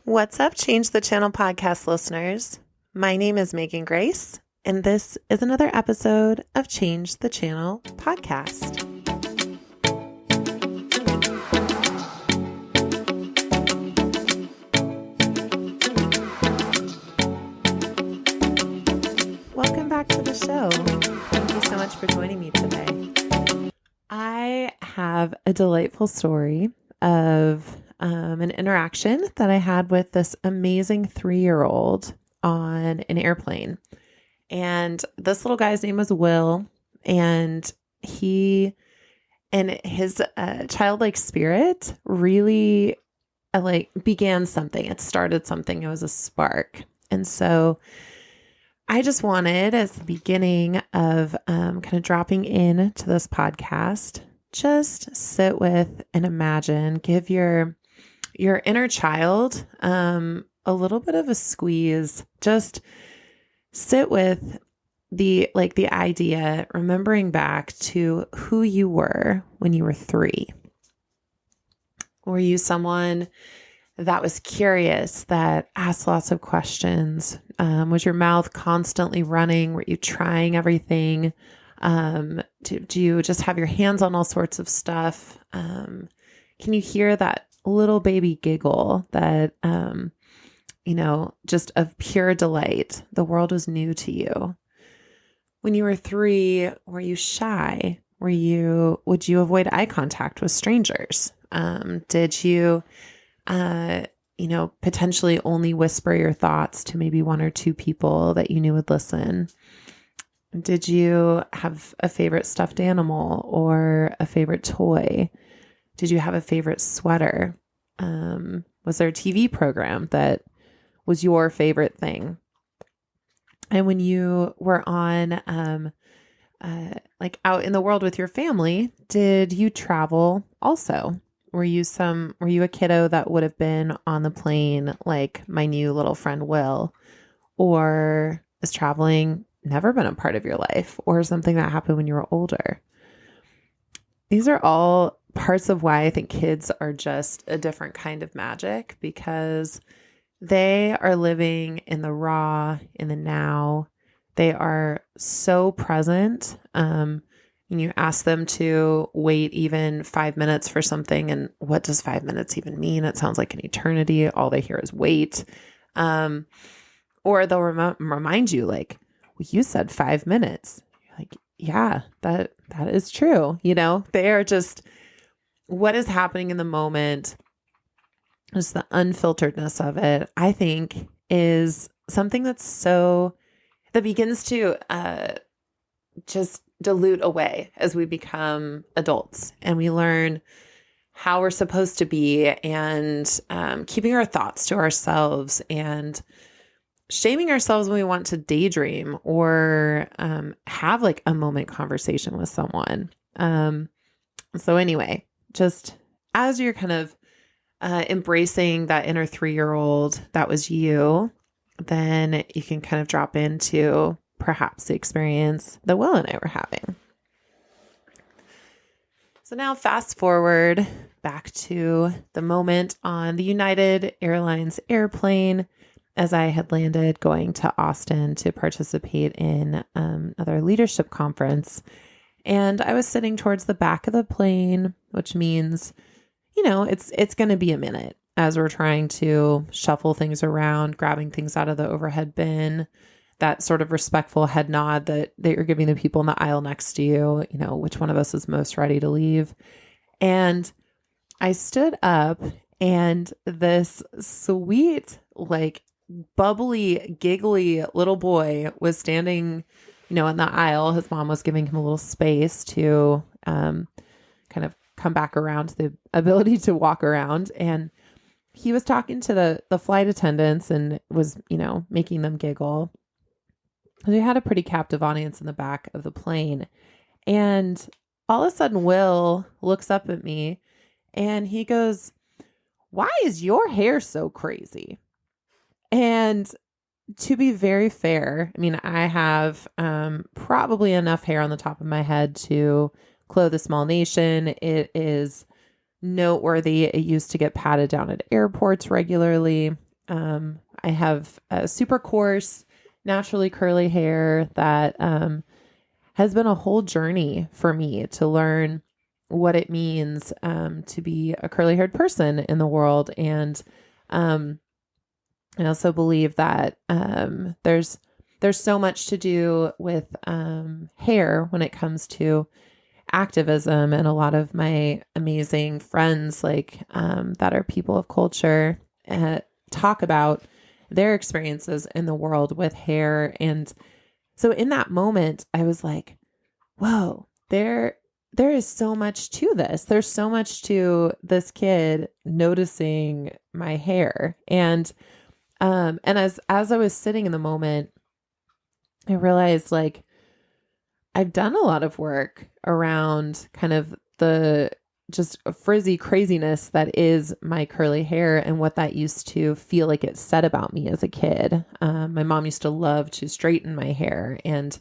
What's up, Change the Channel podcast listeners? My name is Megan Grace, and this is another episode of Change the Channel podcast. Welcome back to the show. Thank you so much for joining me today. I have a delightful story of an interaction that I had with this amazing 3-year-old on an airplane. And this little guy's name was Will, and his childlike spirit really began something. It started something. It was a spark. And so I just wanted, as the beginning of kind of dropping in to this podcast, just sit with and imagine, give your inner child a little bit of a squeeze. Just sit with the idea, remembering back to who you were when you were 3. Were you someone that was curious, that asked lots of questions? Was your mouth constantly running? Were you trying everything? Do you just have your hands on all sorts of stuff? Can you hear that little baby giggle that, just of pure delight? The world was new to you. When you were 3, were you shy? Would you avoid eye contact with strangers? Did you, potentially only whisper your thoughts to maybe 1 or 2 people that you knew would listen? Did you have a favorite stuffed animal or a favorite toy? Did you have a favorite sweater? Was there a TV program that was your favorite thing? And when you were on, out in the world with your family, did you travel also? Were you a kiddo that would have been on the plane like my new little friend Will? Or is traveling never been a part of your life, or something that happened when you were older? These are all parts of why I think kids are just a different kind of magic, because they are living in the raw, in the now. They are so present. And you ask them to wait even 5 minutes for something, and what does 5 minutes even mean? It sounds like an eternity. All they hear is wait. Or they'll remind you, like, well, you said 5 minutes. You're like, yeah, that is true. They are just, what is happening in the moment, just the unfilteredness of it, I think, is something that begins to just dilute away as we become adults and we learn how we're supposed to be, and keeping our thoughts to ourselves, and shaming ourselves when we want to daydream or have like a moment conversation with someone. So anyway, just as you're kind of embracing that inner 3-year-old that was you, then you can kind of drop into perhaps the experience that Will and I were having. So now fast forward back to the moment on the United Airlines airplane as I had landed going to Austin to participate in another leadership conference. And I was sitting towards the back of the plane, which means, it's going to be a minute as we're trying to shuffle things around, grabbing things out of the overhead bin, that sort of respectful head nod that you're giving the people in the aisle next to you, which one of us is most ready to leave. And I stood up, and this sweet, bubbly, giggly little boy was standing, in the aisle. His mom was giving him a little space to kind of come back around to the ability to walk around. And he was talking to the flight attendants and was, making them giggle. We had a pretty captive audience in the back of the plane. And all of a sudden, Will looks up at me and he goes, "Why is your hair so crazy?" And to be very fair, I have probably enough hair on the top of my head to clothe a small nation. It is noteworthy. It used to get patted down at airports regularly. I have a super coarse, naturally curly hair that has been a whole journey for me to learn what it means to be a curly haired person in the world. And um, I also believe that there's so much to do with hair when it comes to activism, and a lot of my amazing friends, like that are people of culture, talk about their experiences in the world with hair. And so in that moment, I was like, whoa, there is so much to this. There's so much to this kid noticing my hair. And as I was sitting in the moment, I realized like I've done a lot of work around kind of the just frizzy craziness that is my curly hair and what that used to feel like it said about me as a kid. My mom used to love to straighten my hair, and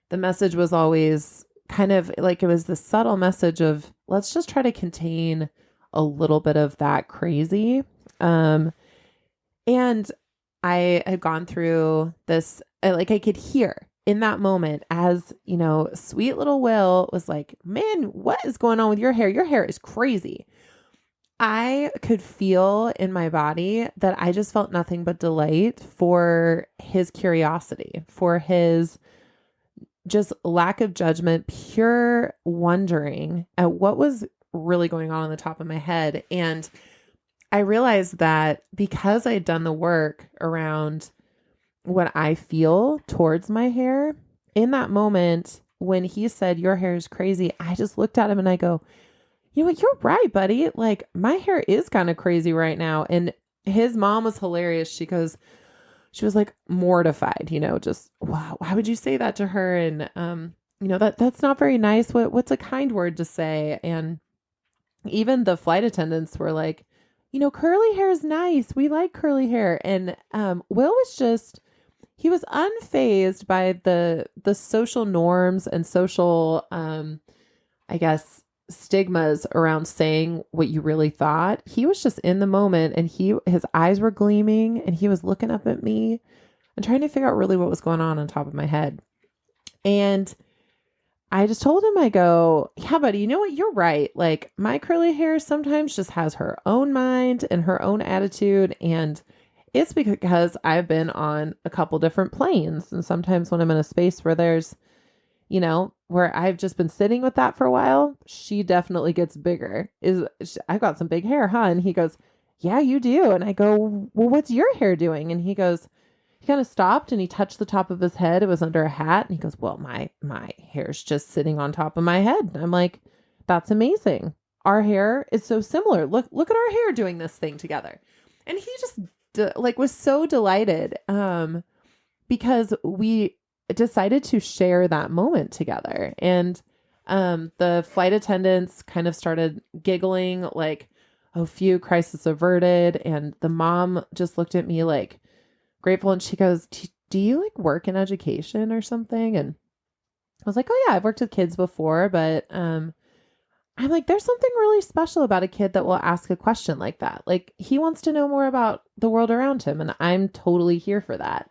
the message was always kind of like it was the subtle message of let's just try to contain a little bit of that crazy. And I had gone through this, like I could hear in that moment as, sweet little Will was like, man, what is going on with your hair? Your hair is crazy. I could feel in my body that I just felt nothing but delight for his curiosity, for his just lack of judgment, pure wondering at what was really going on the top of my head. And I realized that because I'd done the work around what I feel towards my hair, in that moment when he said, your hair is crazy, I just looked at him and I go, you know what, you're right, buddy. Like my hair is kind of crazy right now. And his mom was hilarious. She was like mortified, just, wow, why would you say that to her? And, that's not very nice. What's a kind word to say? And even the flight attendants were like, curly hair is nice. We like curly hair. And Will was he was unfazed by the social norms and social, I guess, stigmas around saying what you really thought. He was just in the moment, and his eyes were gleaming, and he was looking up at me and trying to figure out really what was going on top of my head. And I just told him, I go, yeah, buddy, you know what? You're right. Like my curly hair sometimes just has her own mind and her own attitude. And it's because I've been on a couple different planes. And sometimes when I'm in a space where there's, where I've just been sitting with that for a while, she definitely gets bigger. I've got some big hair, huh? And he goes, yeah, you do. And I go, well, what's your hair doing? And he goes, he kind of stopped and he touched the top of his head. It was under a hat. And he goes, well, my hair's just sitting on top of my head. And I'm like, that's amazing. Our hair is so similar. Look at our hair doing this thing together. And he just was so delighted because we decided to share that moment together. And the flight attendants kind of started giggling like, oh, phew, crisis averted. And the mom just looked at me like grateful. And she goes, do you like work in education or something? And I was like, oh yeah, I've worked with kids before, but I'm like, there's something really special about a kid that will ask a question like that. Like he wants to know more about the world around him, and I'm totally here for that.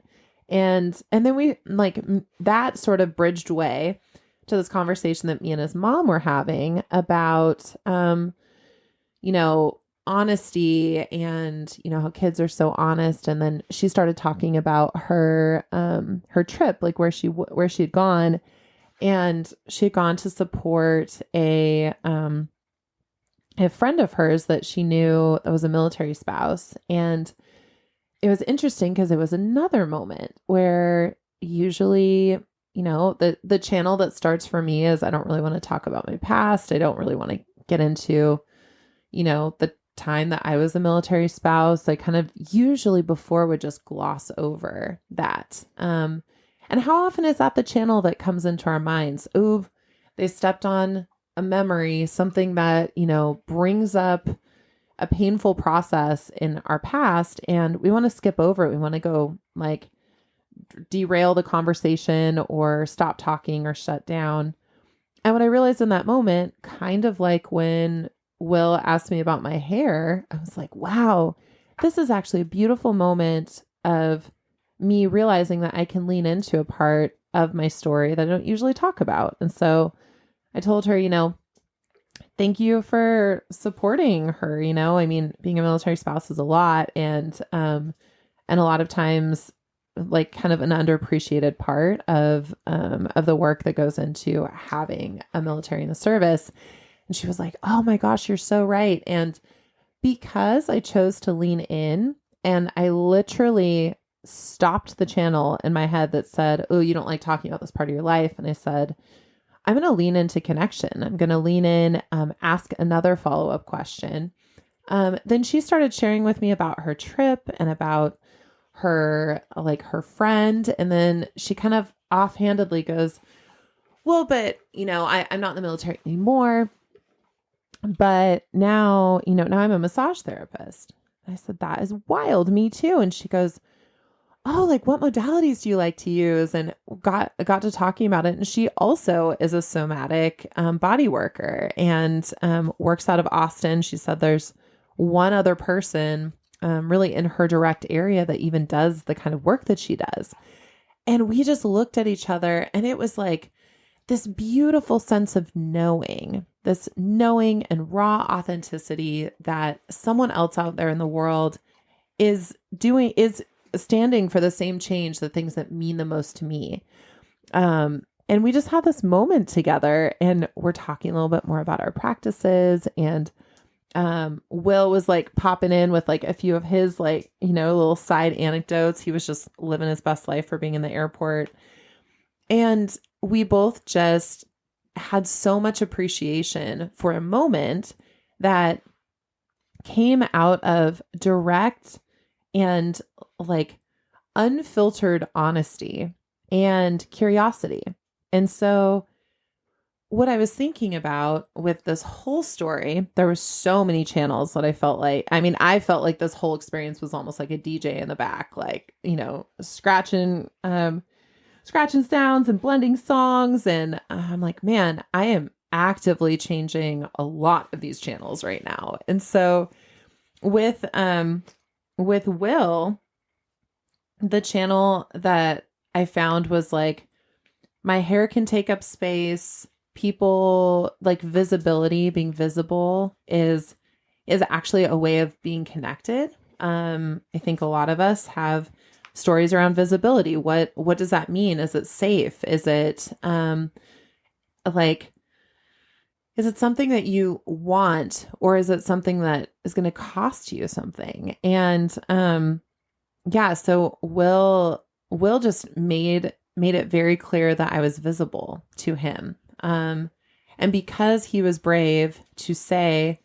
And then we that sort of bridged way to this conversation that me and his mom were having about honesty and how kids are so honest. And then she started talking about her trip, like where she had gone, and she had gone to support a friend of hers that she knew that was a military spouse. And it was interesting because it was another moment where usually, the channel that starts for me is I don't really want to talk about my past. I don't really want to get into, the time that I was a military spouse. I kind of usually before would just gloss over that. And how often is that the channel that comes into our minds? Ooh, they stepped on a memory, something that, brings up a painful process in our past, and we want to skip over it. We want to go like derail the conversation or stop talking or shut down. And what I realized in that moment, kind of like when Will asked me about my hair, I was like, wow, this is actually a beautiful moment of me realizing that I can lean into a part of my story that I don't usually talk about. And so I told her, thank you for supporting her. I mean, being a military spouse is a lot, and a lot of times, like, kind of an underappreciated part of the work that goes into having a military in the service. And she was like, "Oh my gosh, you're so right." And because I chose to lean in, and I literally stopped the channel in my head that said, "Oh, you don't like talking about this part of your life," and I said, I'm going to lean into connection. I'm going to lean in, ask another follow-up question. Then she started sharing with me about her trip and about her friend. And then she kind of offhandedly goes, well, but I'm not in the military anymore, but now I'm a massage therapist. I said, that is wild. Me too. And she goes, oh, like, what modalities do you like to use? And got to talking about it. And she also is a somatic body worker and works out of Austin. She said there's one other person really in her direct area that even does the kind of work that she does. And we just looked at each other, and it was like this beautiful sense of this knowing and raw authenticity that someone else out there in the world is standing for the same change, the things that mean the most to me. And we just had this moment together, and we're talking a little bit more about our practices. And Will was like popping in with like a few of his little side anecdotes. He was just living his best life for being in the airport. And we both just had so much appreciation for a moment that came out of direct and like unfiltered honesty and curiosity. And so what I was thinking about with this whole story, there were so many channels that I felt like this whole experience was almost like a DJ in the back, like, scratching sounds and blending songs. And I'm like, man, I am actively changing a lot of these channels right now. And so with Will, the channel that I found was like, my hair can take up space. People, like, visibility, being visible is actually a way of being connected. I think a lot of us have stories around visibility. What does that mean? Is it safe? Is it is it something that you want, or is it something that is going to cost you something? And so Will just made it very clear that I was visible to him. And because he was brave to say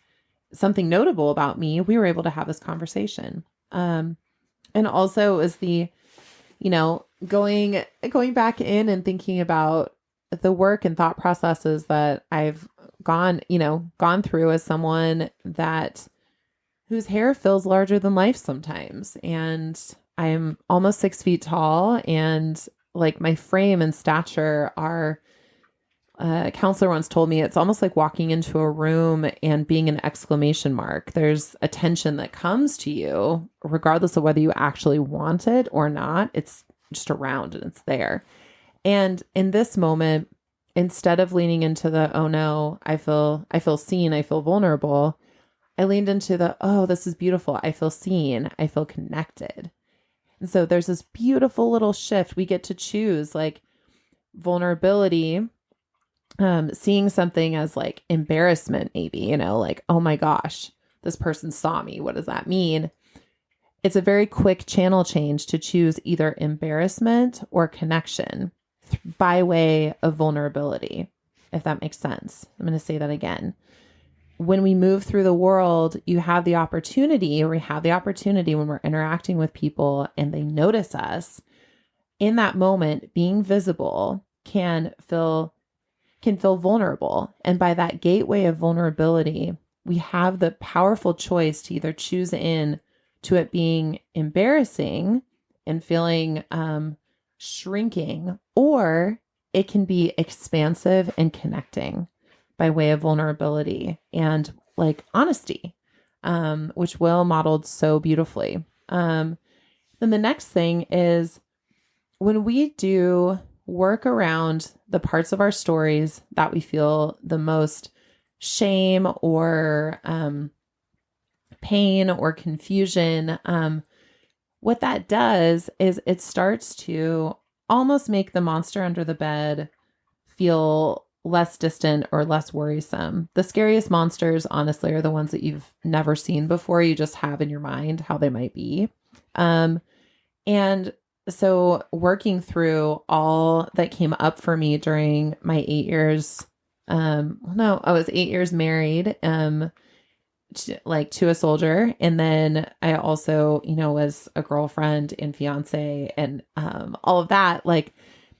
something notable about me, we were able to have this conversation. And also it was the, going back in and thinking about the work and thought processes that I've gone through as someone whose hair feels larger than life sometimes. And I'm almost 6 feet tall, and like my frame and stature are, a counselor once told me, it's almost like walking into a room and being an exclamation mark. There's a tension that comes to you, regardless of whether you actually want it or not. It's just around and it's there. And in this moment, instead of leaning into the, oh no, I feel seen, I feel vulnerable, I leaned into the, oh, this is beautiful. I feel seen. I feel connected. And so there's this beautiful little shift. We get to choose, like, vulnerability, seeing something as like embarrassment, maybe, like, oh my gosh, this person saw me. What does that mean? It's a very quick channel change to choose either embarrassment or connection by way of vulnerability, if that makes sense. I'm going to say that again. When we move through the world, we have the opportunity when we're interacting with people and they notice us, in that moment, being visible can feel vulnerable. And by that gateway of vulnerability, we have the powerful choice to either choose in to it being embarrassing and feeling shrinking, or it can be expansive and connecting by way of vulnerability and like honesty. which Will modeled so beautifully. Then the next thing is when we do work around the parts of our stories that we feel the most shame or pain or confusion, what that does is it starts to almost make the monster under the bed feel less distant or less worrisome. The scariest monsters, honestly, are the ones that you've never seen before. You just have in your mind how they might be. And so working through all that came up for me during my 8 years, I was 8 years married, to a soldier. And then I also, was a girlfriend and fiance and all of that. Like,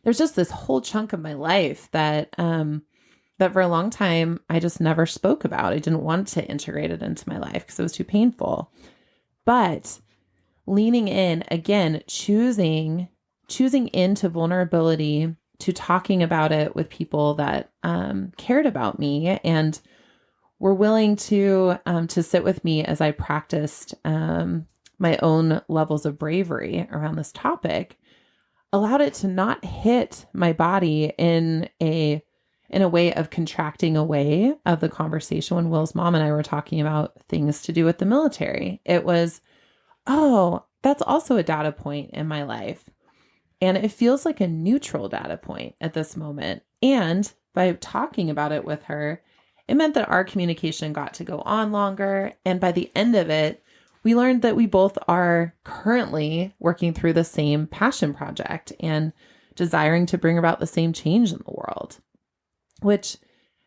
there's just this whole chunk of my life that for a long time I just never spoke about. I didn't want to integrate it into my life because it was too painful. But leaning in again, choosing into vulnerability, to talking about it with people that cared about me and were willing to sit with me as I practiced my own levels of bravery around this topic, allowed it to not hit my body in a way of contracting away of the conversation. When Will's mom and I were talking about things to do with the military, it was, oh, that's also a data point in my life. And it feels like a neutral data point at this moment. And by talking about it with her, it meant that our communication got to go on longer. And by the end of it, we learned that we both are currently working through the same passion project and desiring to bring about the same change in the world, which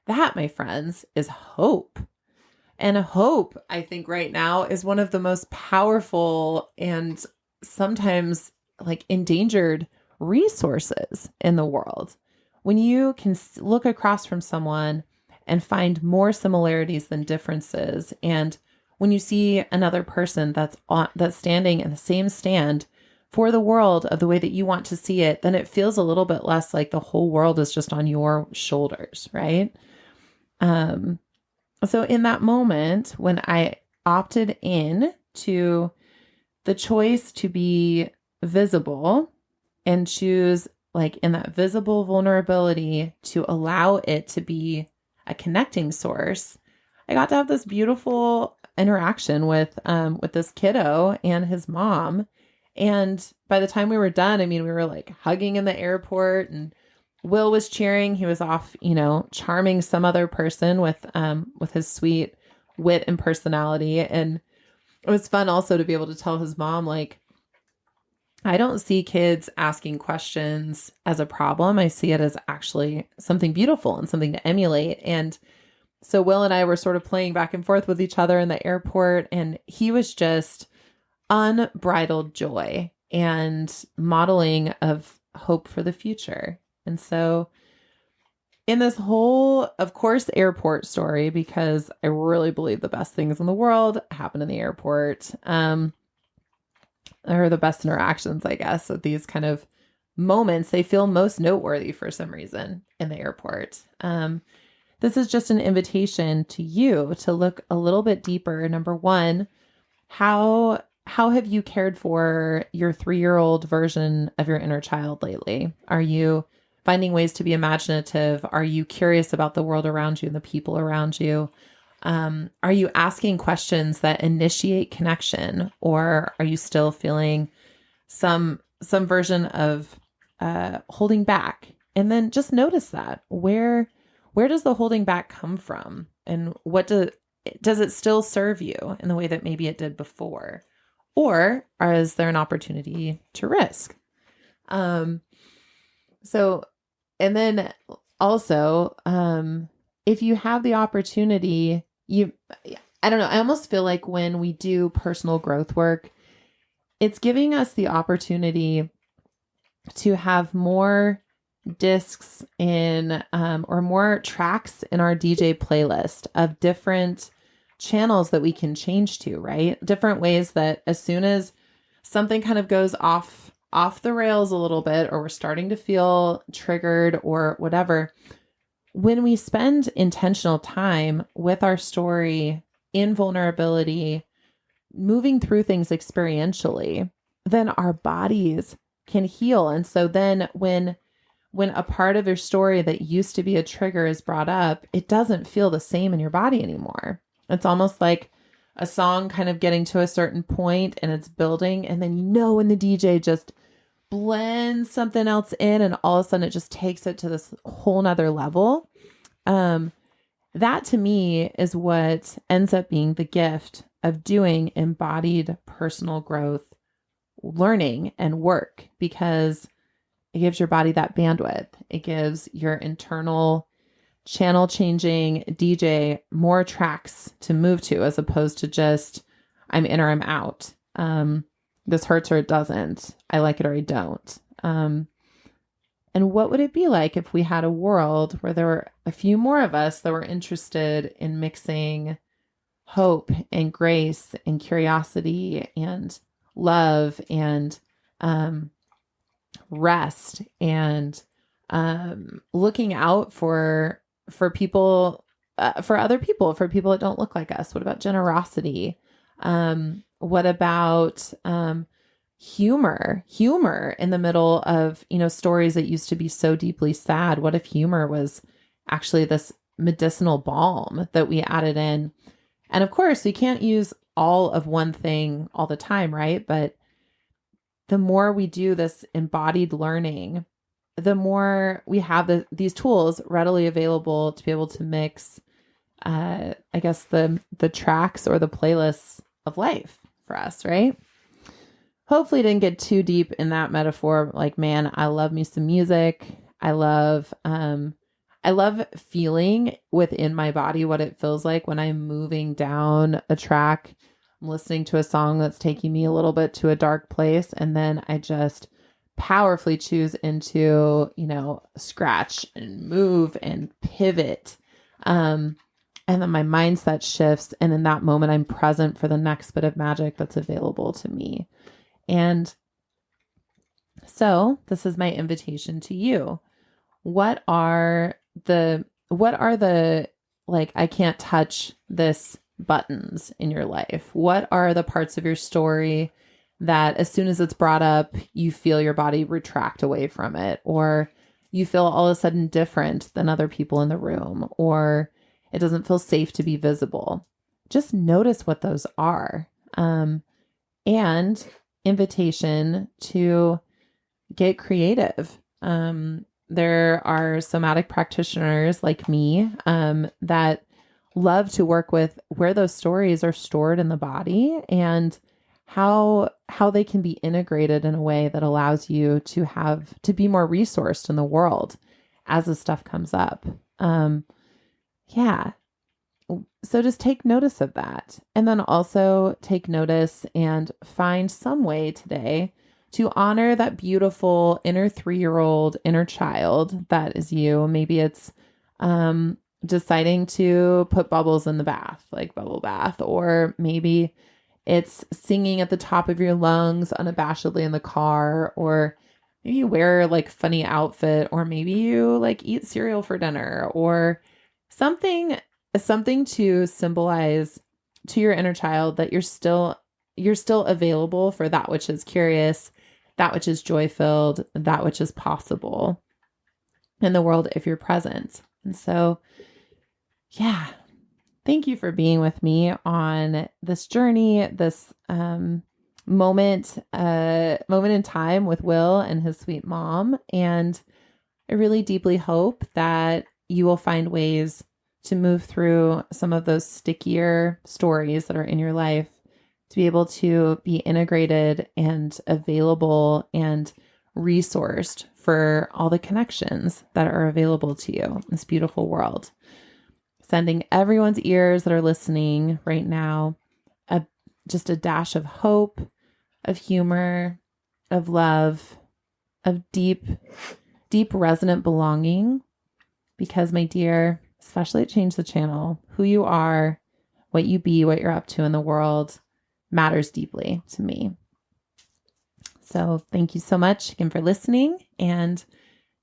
that, my friends, is hope. And hope, I think right now, is one of the most powerful and sometimes endangered resources in the world. When you can look across from someone and find more similarities than differences, and when you see another person that's standing in the same stand for the world of the way that you want to see it, then it feels a little bit less like the whole world is just on your shoulders, right? So in that moment, when I opted in to the choice to be visible and choose, in that visible vulnerability, to allow it to be a connecting source, I got to have this beautiful interaction with this kiddo and his mom. And by the time we were done, we were hugging in the airport, and Will was cheering. He was off, charming some other person with his sweet wit and personality. And it was fun also to be able to tell his mom, I don't see kids asking questions as a problem. I see it as actually something beautiful and something to emulate. And so Will and I were sort of playing back and forth with each other in the airport, and he was just unbridled joy and modeling of hope for the future. And so in this whole, of course, airport story, because I really believe the best things in the world happen in the airport, or the best interactions, I guess, of these kind of moments, they feel most noteworthy for some reason in the airport. This is just an invitation to you to look a little bit deeper. Number one, how have you cared for your 3-year-old version of your inner child lately? Are you finding ways to be imaginative? Are you curious about the world around you and the people around you? Are you asking questions that initiate connection, or are you still feeling some version of holding back? And then just notice that. Where does the holding back come from? And what does it still serve you in the way that maybe it did before? Or is there an opportunity to risk? And then also, if you have the opportunity, I don't know, I almost feel like when we do personal growth work, it's giving us the opportunity to have more discs in, or more tracks in our DJ playlist of different channels that we can change to, right? Different ways that as soon as something kind of goes off the rails a little bit, or we're starting to feel triggered or whatever, when we spend intentional time with our story in vulnerability, moving through things experientially, then our bodies can heal. And so then when a part of your story that used to be a trigger is brought up, it doesn't feel the same in your body anymore. It's almost like a song kind of getting to a certain point and it's building. And then, when the DJ just blends something else in and all of a sudden it just takes it to this whole nother level. That to me is what ends up being the gift of doing embodied personal growth, learning and work, because it gives your body that bandwidth. It gives your internal channel changing DJ more tracks to move to, as opposed to just, I'm in or I'm out. This hurts or it doesn't. I like it or I don't. And what would it be like if we had a world where there were a few more of us that were interested in mixing hope and grace and curiosity and love and rest and looking out for people, for other people, for people that don't look like us? What about generosity? What about humor in the middle of, stories that used to be so deeply sad? What if humor was actually this medicinal balm that we added in? And of course, we can't use all of one thing all the time, right? But the more we do this embodied learning, the more we have these tools readily available to be able to mix, I guess, the tracks or the playlists of life for us, right? Hopefully didn't get too deep in that metaphor. Like, man, I love me some music. I love feeling within my body what it feels like when I'm moving down a track. I'm listening to a song that's taking me a little bit to a dark place. And then I just powerfully choose into, scratch and move and pivot. And then my mindset shifts. And in that moment, I'm present for the next bit of magic that's available to me. And so this is my invitation to you. What are the I can't touch this buttons in your life? What are the parts of your story that as soon as it's brought up, you feel your body retract away from it, or you feel all of a sudden different than other people in the room, or it doesn't feel safe to be visible? Just notice what those are. And invitation to get creative. There are somatic practitioners like me that love to work with where those stories are stored in the body and how they can be integrated in a way that allows you to be more resourced in the world as this stuff comes up. So just take notice of that. And then also take notice and find some way today to honor that beautiful inner 3-year-old, inner child that is you. Maybe it's deciding to put bubbles in the bath, like bubble bath, or maybe it's singing at the top of your lungs unabashedly in the car, or maybe you wear like funny outfit, or maybe you like eat cereal for dinner, or something to symbolize to your inner child that you're still available for that which is curious, that which is joy-filled, that which is possible in the world if you're present. And so, thank you for being with me on this journey, this moment in time with Will and his sweet mom. And I really deeply hope that you will find ways to move through some of those stickier stories that are in your life, to be able to be integrated and available and resourced for all the connections that are available to you in this beautiful world. Sending everyone's ears that are listening right now just a dash of hope, of humor, of love, of deep, deep resonant belonging. Because, my dear, especially at Change the Channel, who you are, what you be, what you're up to in the world matters deeply to me. So thank you so much again for listening. And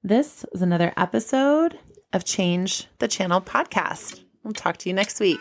this is another episode of Change the Channel podcast. We'll talk to you next week.